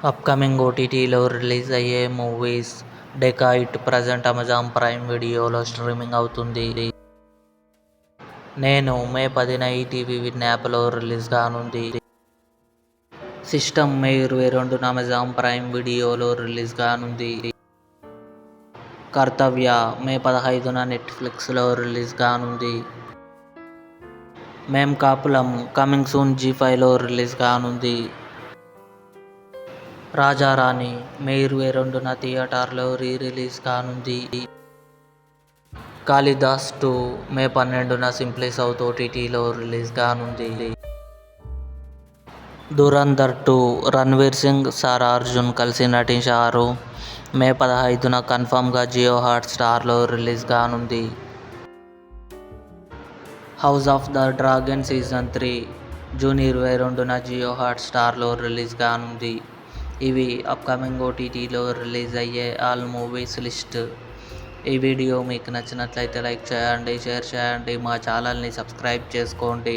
Upcoming ఓటీటీలో release అయ్యే movies. Dacoit present Amazon prime వీడియోలో స్ట్రీమింగ్ అవుతుంది. నేను మే 10న ఈటీవీ విన్ యాప్లో రిలీజ్ కానుంది. సిస్టమ్ మే 22న అమెజాన్ ప్రైమ్ వీడియోలో రిలీజ్ కానుంది. కర్తవ్య మే 15న నెట్ఫ్లిక్స్లో రిలీజ్ కానుంది. మేం కాపులం కమింగ్ సూన్ జీ5లో రిలీజ్ కానుంది. రాజారాణి మే 22న థియేటర్లో రిలీజ్ కానుంది. కాళిదాస్ 2 మే 12న సింప్లీ సౌత్ ఓటీటీలో రిలీజ్ కానుంది. ధురంధర్ 2 రణ్వీర్ సింగ్, సారా అర్జున్ కలిసి నటించారు. మే 15న కన్ఫర్మ్గా జియో హాట్స్టార్లో రిలీజ్ కానుంది. House of the dragon season 3 June 22న జియో హాట్స్టార్లో రిలీజ్ కానుంది. ఇవి అప్కమింగ్ ఓటీటీలో రిలీజ్ అయ్యే ఆల్ మూవీస్ లిస్ట్. ఈ వీడియో మీకు నచ్చినట్లయితే లైక్ చేయండి, షేర్ చేయండి, మా ఛానల్ని సబ్స్క్రైబ్ చేసుకోండి.